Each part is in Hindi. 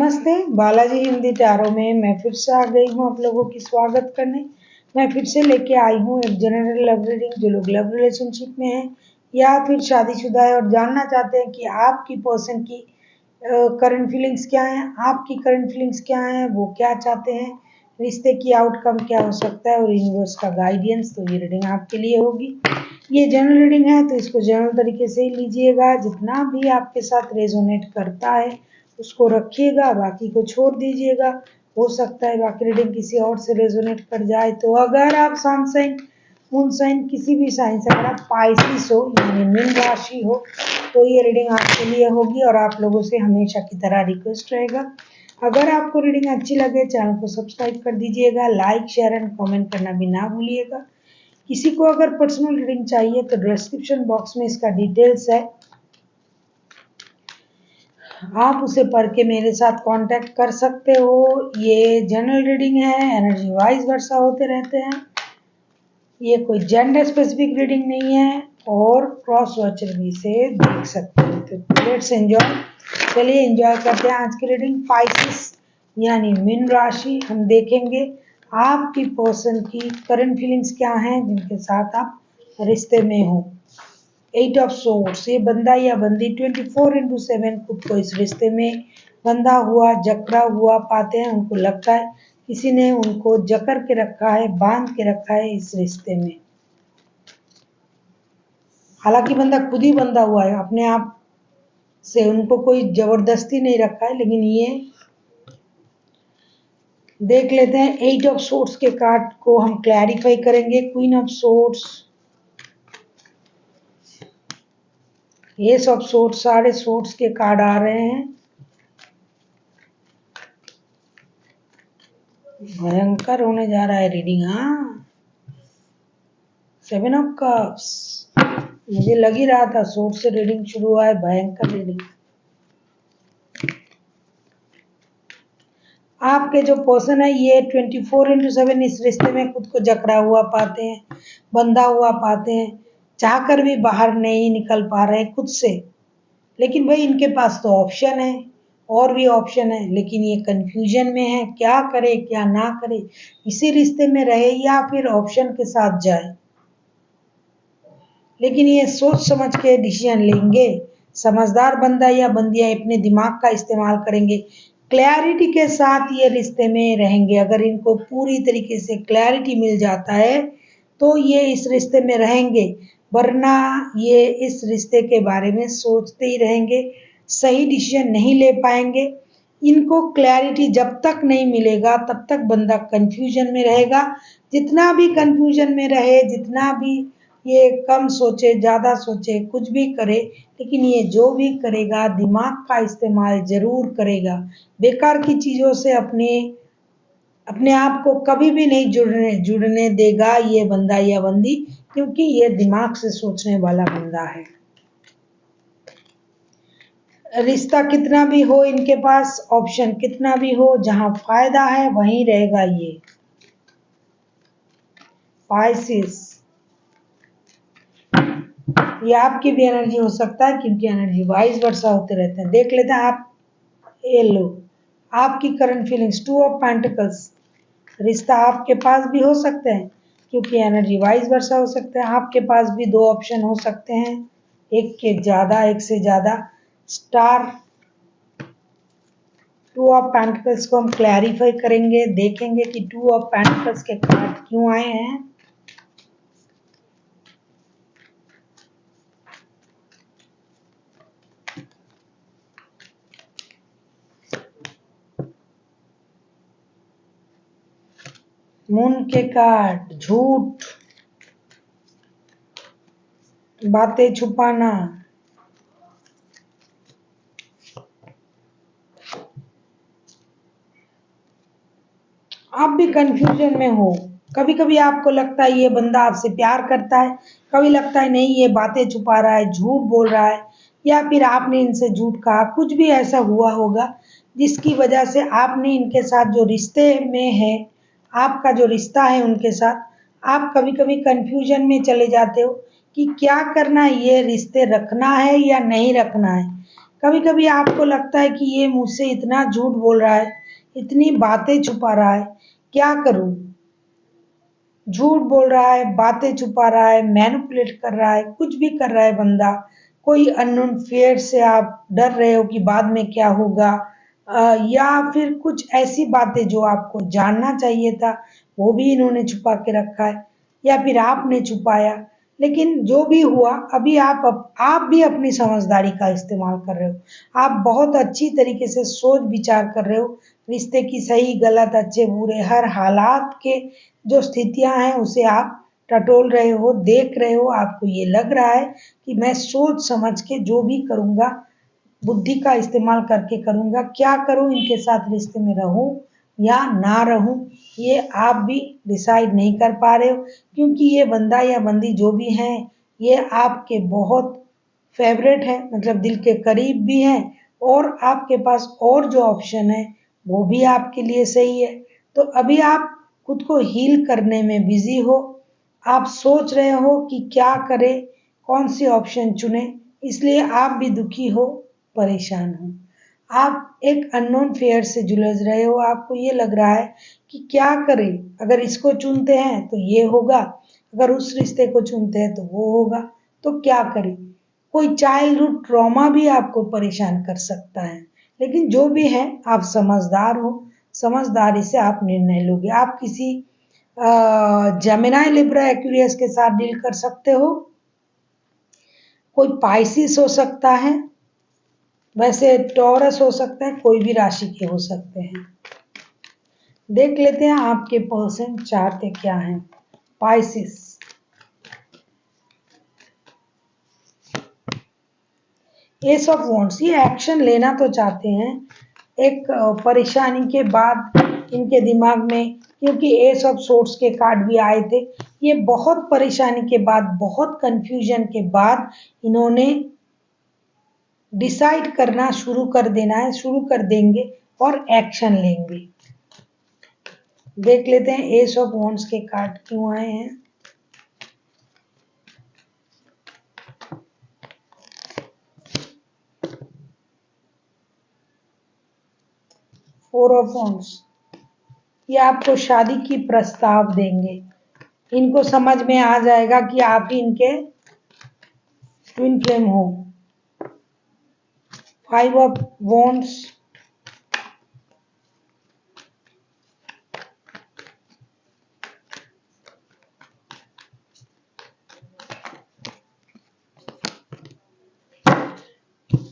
नमस्ते, बालाजी हिंदी टैरो में मैं फिर से आ गई हूँ आप लोगों की स्वागत करने। मैं फिर से लेके आई हूँ एक जनरल लव रीडिंग। जो लोग लव रिलेशनशिप में हैं या फिर शादीशुदा है और जानना चाहते हैं कि आपकी पर्सन की करंट फीलिंग्स क्या हैं, आपकी करंट फीलिंग्स क्या हैं, वो क्या चाहते हैं, रिश्ते की आउटकम क्या हो सकता है और यूनिवर्स का गाइडेंस, तो ये रीडिंग आपके लिए होगी। ये जनरल रीडिंग है तो इसको जनरल तरीके से ही लीजिएगा। जितना भी आपके साथ रेजोनेट करता है उसको रखिएगा, बाकी को छोड़ दीजिएगा। हो सकता है बाकी रीडिंग किसी और से रेजोनेट कर जाए। तो अगर आप सन साइन, मून साइन, किसी भी साइन से अगर आप पाइसिस हो यानी मीन राशि हो तो ये रीडिंग आपके लिए होगी। और आप लोगों से हमेशा की तरह रिक्वेस्ट रहेगा, अगर आपको रीडिंग अच्छी लगे चैनल को सब्सक्राइब कर दीजिएगा, लाइक शेयर एंड कमेंट करना भी ना भूलिएगा। किसी को अगर पर्सनल रीडिंग चाहिए तो डिस्क्रिप्शन बॉक्स में इसका डिटेल्स है, आप उसे पढ़ के मेरे साथ कांटेक्ट कर सकते हो। ये जनरल रीडिंग है, एनर्जी वाइज वर्षा होते रहते हैं। ये कोई जेंडर स्पेसिफिक रीडिंग नहीं है और क्रॉस वॉचर भी से देख सकते हो। तो लेट्स एंजॉय, चलिए एंजॉय करते हैं आज की रीडिंग। पाइसिस यानी मीन राशि, हम देखेंगे आपकी पर्सन की करंट फीलिंग्स क्या हैं जिनके साथ आप रिश्ते में हो। 8 ऑफ सोर्ड्स, ये बंदा या बंदी 24/7 खुद को इस रिश्ते में बंधा हुआ जकड़ा हुआ पाते हैं। उनको लगता है किसी ने उनको जकड़ के रखा है, बांध के रखा है इस रिश्ते में। हालांकि बंदा खुद ही बंधा हुआ है, अपने आप से उनको कोई जबरदस्ती नहीं रखा है। लेकिन ये देख लेते हैं 8 ऑफ सोर्ड्स के कार्ड को हम क्लैरिफाई करेंगे। Queen of swords, S of swords, सारे सोर्ड्स के कार्ड आ रहे हैं। भयंकर होने जा रहा है रीडिंग। हाँ, 7 ऑफ कप्स, मुझे लग ही रहा था सोर्ड से रीडिंग शुरू हुआ है, भयंकर रीडिंग। आपके जो पर्सन है ये 24/7 इस रिश्ते में खुद को जकड़ा हुआ पाते हैं, बंधा हुआ पाते हैं, चाहकर भी बाहर नहीं निकल पा रहे खुद से। लेकिन भाई इनके पास तो ऑप्शन है, और भी ऑप्शन है, लेकिन ये कंफ्यूजन में है क्या करे क्या ना करे, इसी रिश्ते में रहे या फिर ऑप्शन के साथ जाए। लेकिन ये सोच समझ के डिसीजन लेंगे। समझदार बंदा या बंदियां अपने दिमाग का इस्तेमाल करेंगे, क्लैरिटी के साथ ये रिश्ते में रहेंगे। अगर इनको पूरी तरीके से क्लैरिटी मिल जाता है तो ये इस रिश्ते में रहेंगे, वरना ये इस रिश्ते के बारे में सोचते ही रहेंगे, सही डिसीजन नहीं ले पाएंगे। इनको क्लैरिटी जब तक नहीं मिलेगा तब तक बंदा कंफ्यूजन में रहेगा। जितना भी कंफ्यूजन में रहे, जितना भी ये कम सोचे ज़्यादा सोचे कुछ भी करे, लेकिन ये जो भी करेगा दिमाग का इस्तेमाल ज़रूर करेगा। बेकार की चीज़ों से अपने अपने आप को कभी भी नहीं जुड़ने देगा ये बंदा या बंदी, क्योंकि ये दिमाग से सोचने वाला बंदा है। रिश्ता कितना भी हो, इनके पास ऑप्शन कितना भी हो, जहां फायदा है वहीं रहेगा ये। पाइसिस, ये आपकी भी एनर्जी हो सकता है क्योंकि एनर्जी वाइज वर्षा होते रहते हैं। देख लेते हैं आप, ये लो आपकी करंट फीलिंग्स। 2 ऑफ पेंटिकल्स, रिश्ता आपके पास भी हो सकते हैं क्योंकि एनर्जी वाइज वर्षा हो सकता है। आपके पास भी 2 ऑप्शन हो सकते हैं, एक के ज्यादा, एक से ज्यादा। स्टार, 2 ऑफ पेंटिकल्स को हम क्लैरिफाई करेंगे, देखेंगे कि 2 ऑफ पेंटिकल्स के कार्ड क्यों आए हैं। मून के कार्ड, झूठ, बातें छुपाना, आप भी कंफ्यूजन में हो। कभी कभी आपको लगता है ये बंदा आपसे प्यार करता है, कभी लगता है नहीं ये बातें छुपा रहा है, झूठ बोल रहा है, या फिर आपने इनसे झूठ कहा। कुछ भी ऐसा हुआ होगा जिसकी वजह से आपने इनके साथ जो रिश्ते में है, आपका जो रिश्ता है उनके साथ, आप कभी कभी कंफ्यूजन में चले जाते हो कि क्या करना है, ये रिश्ते रखना है या नहीं रखना है। कभी कभी आपको लगता है कि ये मुझसे इतना झूठ बोल रहा है, इतनी बातें छुपा रहा है, क्या करूं? झूठ बोल रहा है, बातें छुपा रहा है, मैनिपुलेट कर रहा है, कुछ भी कर रहा है बंदा। कोई अननोन फेयर से आप डर रहे हो कि बाद में क्या होगा, या फिर कुछ ऐसी बातें जो आपको जानना चाहिए था वो भी इन्होंने छुपा के रखा है, या फिर आपने छुपाया। लेकिन जो भी हुआ, अभी आप भी अपनी समझदारी का इस्तेमाल कर रहे हो। आप बहुत अच्छी तरीके से सोच विचार कर रहे हो, रिश्ते की सही गलत अच्छे बुरे हर हालात के जो स्थितियां हैं उसे आप टटोल रहे हो, देख रहे हो। आपको ये लग रहा है कि मैं सोच समझ के जो भी करूंगा, बुद्धि का इस्तेमाल करके करूंगा। क्या करूं, इनके साथ रिश्ते में रहूं या ना रहूं, ये आप भी डिसाइड नहीं कर पा रहे हो। क्योंकि ये बंदा या बंदी जो भी है, ये आपके बहुत फेवरेट है, मतलब दिल के करीब भी हैं, और आपके पास और जो ऑप्शन है वो भी आपके लिए सही है। तो अभी आप खुद को हील करने में बिजी हो। आप सोच रहे हो कि क्या करें, कौन सी ऑप्शन चुने, इसलिए आप भी दुखी हो, परेशान हो। आप एक अननोन फेयर से जुलझ रहे हो। आपको ये लग रहा है कि क्या करें, अगर इसको चुनते हैं तो ये होगा, अगर उस रिश्ते को चुनते हैं तो वो होगा, तो क्या करें। कोई चाइल्डहुड ट्रॉमा भी आपको परेशान कर सकता है। लेकिन जो भी है, आप समझदार हो, समझदारी से आप निर्णय लोगे। आप किसी जेमिनाई लिब्रा एक्वेरियस के साथ डील कर सकते हो, कोई पाइसिस हो सकता है, वैसे टॉरस हो सकता है, कोई भी राशि के हो सकते हैं। देख लेते हैं आपके पर्सन चाहते क्या हैं। पाइसिस, एस ऑफ वॉन्ड्स, ये एक्शन लेना तो चाहते हैं एक परेशानी के बाद इनके दिमाग में, क्योंकि एस ऑफ सोर्ट्स के कार्ड भी आए थे। ये बहुत परेशानी के बाद, बहुत कंफ्यूजन के बाद इन्होंने डिसाइड करना शुरू कर देना है, शुरू कर देंगे और एक्शन लेंगे। देख लेते हैं एस ऑफ वॉन्ड्स के कार्ड क्यों आए हैं। फोर ऑफ वॉन्ड्स, ये आपको शादी की प्रस्ताव देंगे। इनको समझ में आ जाएगा कि आप ही इनके ट्विन फ्लेम हो। Five of wands,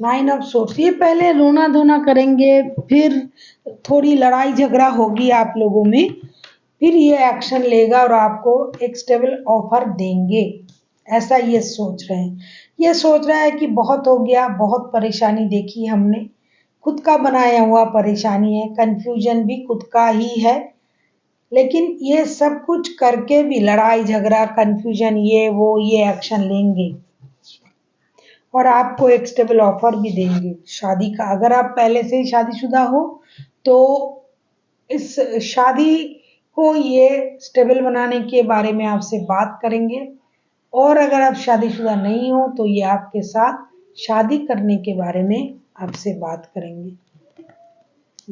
9 of source, ये पहले रोना धोना करेंगे, फिर थोड़ी लड़ाई झगड़ा होगी आप लोगों में, फिर ये एक्शन लेगा और आपको एक स्टेबल ऑफर देंगे, ऐसा ये सोच रहे हैं। ये सोच रहा है कि बहुत हो गया, बहुत परेशानी देखी हमने, खुद का बनाया हुआ परेशानी है, कंफ्यूजन भी खुद का ही है। लेकिन ये सब कुछ करके भी लड़ाई झगड़ा कंफ्यूजन ये वो, ये एक्शन लेंगे और आपको एक स्टेबल ऑफर भी देंगे शादी का। अगर आप पहले से ही शादीशुदा हो तो इस शादी को ये स्टेबल बनाने के बारे में आपसे बात करेंगे, और अगर आप शादीशुदा नहीं हो तो ये आपके साथ शादी करने के बारे में आपसे बात करेंगे।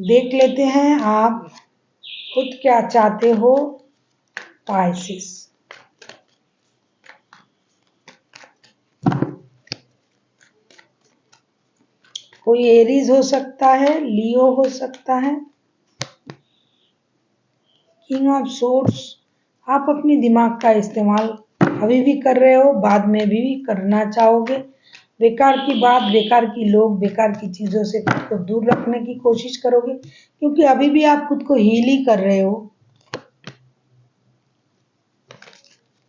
देख लेते हैं आप खुद क्या चाहते हो। पाइसिस, कोई एरीज हो सकता है, लियो हो सकता है। किंग ऑफ सोर्स, आप अपनी दिमाग का इस्तेमाल अभी भी कर रहे हो, बाद में भी करना चाहोगे। बेकार की बात, बेकार की लोग, बेकार की चीजों से खुद को दूर रखने की कोशिश करोगे, क्योंकि अभी भी आप खुद को हील ही कर रहे हो।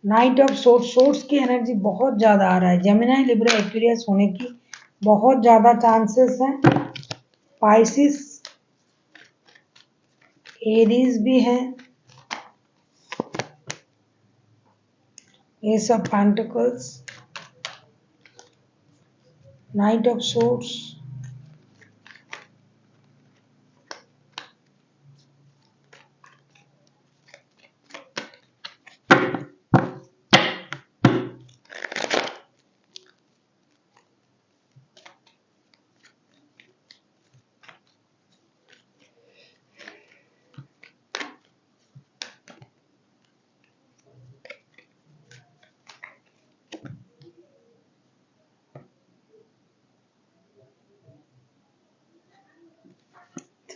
नाइट ऑफ सोर्स, सोर्स की एनर्जी बहुत ज्यादा आ रहा है, जेमिनी लिब्रा एक्वेरियस होने की बहुत ज्यादा चांसेस हैं। पाइसिस, एरीज भी है। S of pentacles, night of source,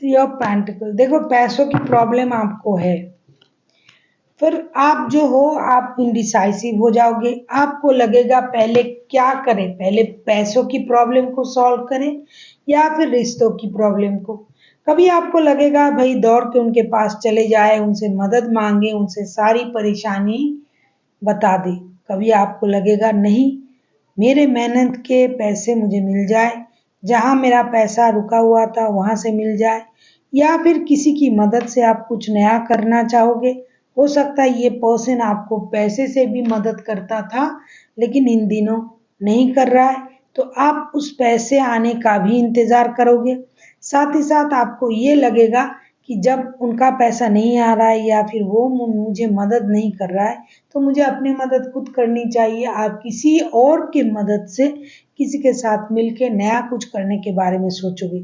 three of pentacle, देखो पैसों की प्रॉब्लम आपको है, फिर आप जो हो आप इंडिसाइसिव हो जाओगे। आपको लगेगा पहले क्या करें, पहले पैसों की प्रॉब्लम को सॉल्व करें या फिर रिश्तों की प्रॉब्लम को। कभी आपको लगेगा भाई दौड़ के उनके पास चले जाए, उनसे मदद मांगे, उनसे सारी परेशानी बता दे। कभी आपको लगेगा नहीं, मेरे मेहनत के पैसे मुझे मिल जाए, जहां मेरा पैसा रुका हुआ था वहां से मिल जाए, या फिर किसी की मदद से आप कुछ नया करना चाहोगे। हो सकता है ये पर्सन आपको पैसे से भी मदद करता था लेकिन इन दिनों नहीं कर रहा है, तो आप उस पैसे आने का भी इंतजार करोगे। साथ ही साथ आपको ये लगेगा कि जब उनका पैसा नहीं आ रहा है या फिर वो मुझे मदद नहीं कर रहा है तो मुझे अपनी मदद खुद करनी चाहिए। आप किसी और की मदद से किसी के साथ मिलके नया कुछ करने के बारे में सोचोगे।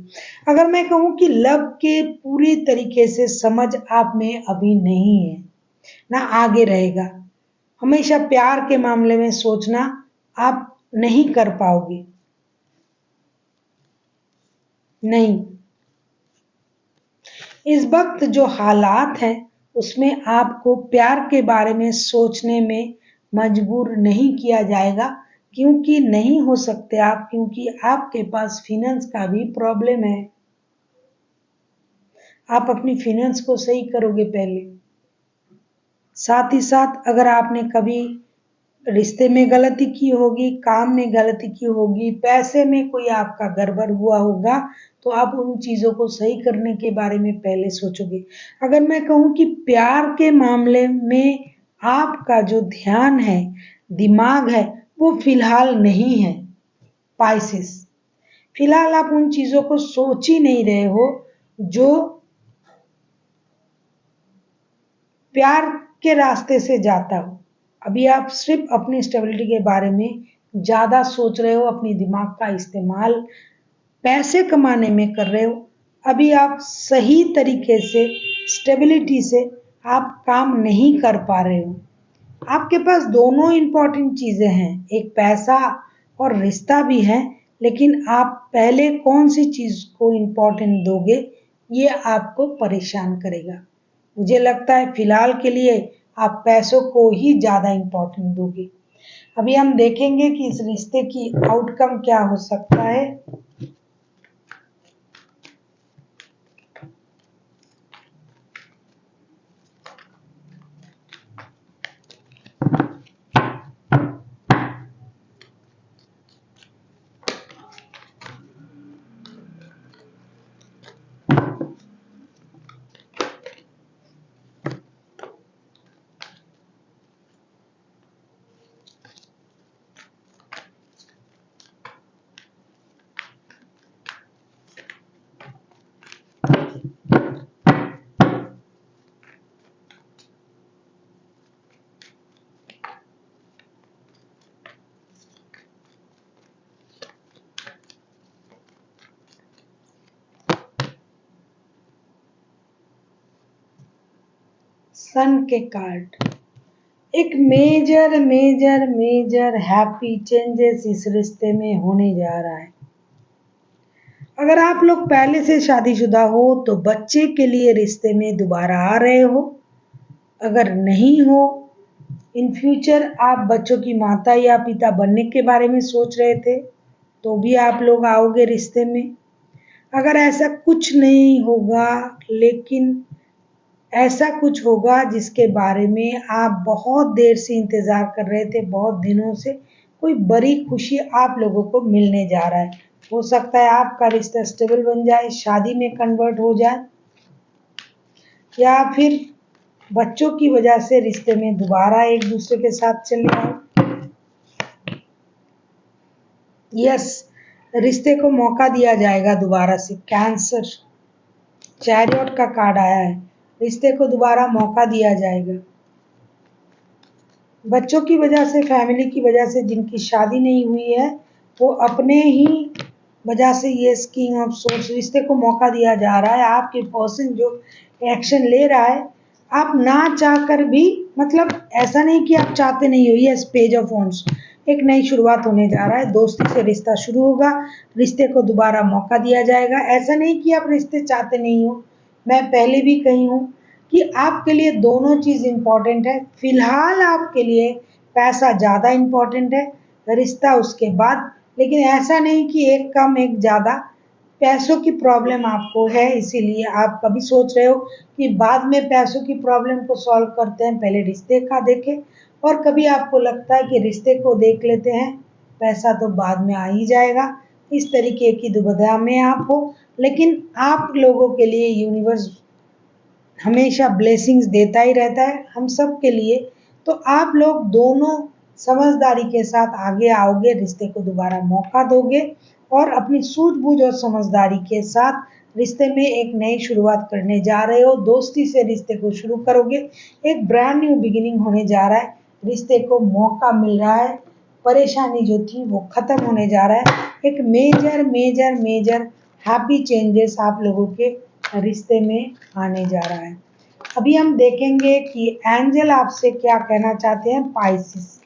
अगर मैं कहूँ कि लव के पूरी तरीके से समझ आप में अभी नहीं है, ना आगे रहेगा। हमेशा प्यार के मामले में सोचना आप नहीं कर पाओगे, नहीं। इस वक्त जो हालात हैं उसमें आपको प्यार के बारे में सोचने में मजबूर नहीं किया जाएगा, क्योंकि नहीं हो सकते आप, क्योंकि आपके पास फिनेंस का भी प्रॉब्लम है। आप अपनी फिनेंस को सही करोगे पहले। साथ ही साथ अगर आपने कभी रिश्ते में गलती की होगी, काम में गलती की होगी, पैसे में कोई आपका गड़बड़ हुआ होगा, तो आप उन चीजों को सही करने के बारे में पहले सोचोगे। अगर मैं कहूँ कि प्यार के मामले में आपका जो ध्यान है, दिमाग है, वो फिलहाल नहीं है पाइसेस। फिलहाल आप उन चीजों को सोच ही नहीं रहे हो जो प्यार के रास्ते से जाता हो। अभी आप सिर्फ अपनी स्टेबिलिटी के बारे में ज्यादा सोच रहे हो, अपनी दिमाग का इस्तेमाल पैसे कमाने में कर रहे हो। अभी आप सही तरीके से स्टेबिलिटी से आप काम नहीं कर पा रहे हो। आपके पास दोनों इंपॉर्टेंट चीजें हैं, एक पैसा और रिश्ता भी है, लेकिन आप पहले कौन सी चीज को इंपॉर्टेंट दोगे ये आपको परेशान करेगा। मुझे लगता है फिलहाल के लिए आप पैसों को ही ज्यादा इंपॉर्टेंट दोगे। अभी हम देखेंगे कि इस रिश्ते की आउटकम क्या हो सकता है। सन के कार्ड, एक major major major happy changes इस रिश्ते में होने जा रहा है। अगर आप लोग पहले से शादीशुदा हो तो बच्चे के लिए रिश्ते में दोबारा आ रहे हो। अगर नहीं हो, इन फ्यूचर आप बच्चों की माता या पिता बनने के बारे में सोच रहे थे तो भी आप लोग आओगे रिश्ते में। अगर ऐसा कुछ नहीं होगा, लेकिन ऐसा कुछ होगा जिसके बारे में आप बहुत देर से इंतजार कर रहे थे, बहुत दिनों से, कोई बड़ी खुशी आप लोगों को मिलने जा रहा है। हो सकता है आपका रिश्ता स्टेबल बन जाए, शादी में कन्वर्ट हो जाए, या फिर बच्चों की वजह से रिश्ते में दोबारा एक दूसरे के साथ चले आओ। यस, रिश्ते को मौका दिया जाएगा दोबारा से। कैंसर, चैरियट का कार्ड आया है, रिश्ते को दोबारा मौका दिया जाएगा। बच्चों की वजह से, फैमिली की वजह से जिनकी शादी नहीं हुई है, वो अपने ही वजह से ये किंग ऑफ सोर्स, रिश्ते को मौका दिया जा रहा है। आपके पर्सन जो एक्शन ले रहा है, आप ना चाहकर भी, मतलब ऐसा नहीं कि आप चाहते नहीं हो, यस पेज ऑफ वॉन्ड्स, एक नई शुरुआत होने जा रहा है। दोस्ती से रिश्ता शुरू होगा, रिश्ते को दोबारा मौका दिया जाएगा। ऐसा नहीं कि आप रिश्ते चाहते नहीं हो, मैं पहले भी कही हूँ कि आपके लिए दोनों चीज़ इम्पोर्टेंट है। फिलहाल आपके लिए पैसा ज़्यादा इम्पोर्टेंट है, रिश्ता उसके बाद। लेकिन ऐसा नहीं कि एक कम एक ज़्यादा, पैसों की प्रॉब्लम आपको है, इसीलिए आप कभी सोच रहे हो कि बाद में पैसों की प्रॉब्लम को सॉल्व करते हैं, पहले रिश्ते का देखें। और कभी आपको लगता है कि रिश्ते को देख लेते हैं, पैसा तो बाद में आ ही जाएगा। इस तरीके की दुविधा में आप हो। लेकिन आप लोगों के लिए यूनिवर्स हमेशा ब्लेसिंग्स देता ही रहता है हम सब के लिए। तो आप लोग दोनों समझदारी के साथ आगे आओगे, रिश्ते को दोबारा मौका दोगे और अपनी सूझबूझ और समझदारी के साथ रिश्ते में एक नई शुरुआत करने जा रहे हो। दोस्ती से रिश्ते को शुरू करोगे, एक ब्रांड न्यू बिगिनिंग होने जा रहा है। रिश्ते को मौका मिल रहा है, परेशानी जो थी वो खत्म होने जा रहा है। एक major major major happy changes आप लोगों के रिश्ते में आने जा रहा है। अभी हम देखेंगे कि एंजल आपसे क्या कहना चाहते हैं। पाइसिस,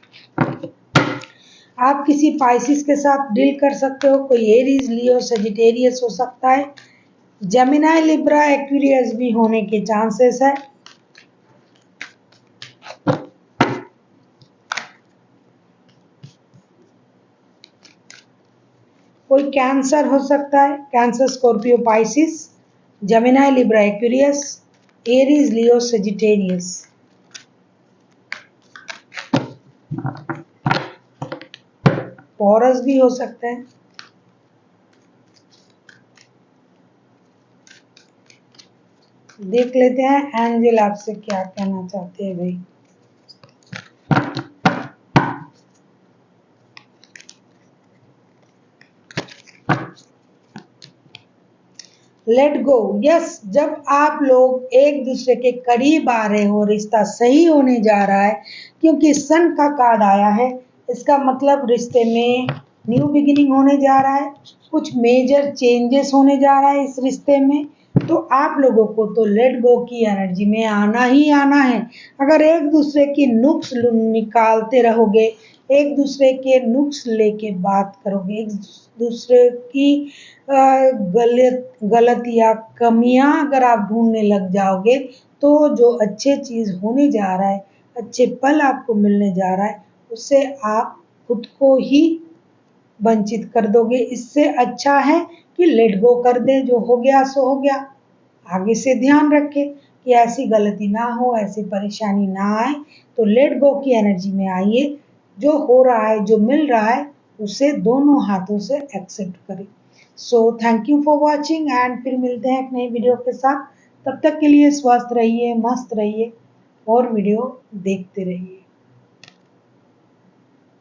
आप किसी पाइसिस के साथ डील कर सकते हो। कोई एरीज, लियो, सजिटेरियस हो सकता है। जेमिनी, लिब्रा, एक्वेरियस भी होने के चांसेस है। कोई कैंसर हो सकता है, Cancer, Scorpio, Pisces, Gemini, Libra, Aquarius, Aries, Leo, Sagittarius. Taurus भी हो सकता है। देख लेते हैं एंजल आपसे क्या कहना चाहते हैं भाई। Let go, yes. जब आप लोग एक दूसरे के करीब आ रहे हो, रिश्ता सही होने जा रहा है, क्योंकि सन का कार्ड आया है, इसका मतलब रिश्ते में न्यू बिगिनिंग होने जा रहा है, कुछ मेजर चेंजेस होने जा रहा है इस रिश्ते में। तो आप लोगों को तो लेट गो की एनर्जी में आना ही आना है। अगर एक दूसरे की नुक्स निकालते रहोगे, एक दूसरे के नुक्स लेके बात करोगे, एक दूसरे की गलत या कमियां अगर आप ढूंढने लग जाओगे, तो जो अच्छे चीज होने जा रहा है, अच्छे पल आपको मिलने जा रहा है, उससे आप खुद को ही वंचित कर दोगे। इससे अच्छा है कि लेट गो कर दे, जो हो गया सो हो गया। आगे से ध्यान रखें कि ऐसी गलती ना हो, ऐसी परेशानी ना आए। तो लेट गो की एनर्जी में आइए। जो हो रहा है, जो मिल रहा है, उसे दोनों हाथों से एक्सेप्ट करें। So thank you for watching and फिर मिलते हैं एक नई वीडियो के साथ। तब तक के लिए स्वस्थ रहिए, मस्त रहिए और वीडियो देखते रहिए।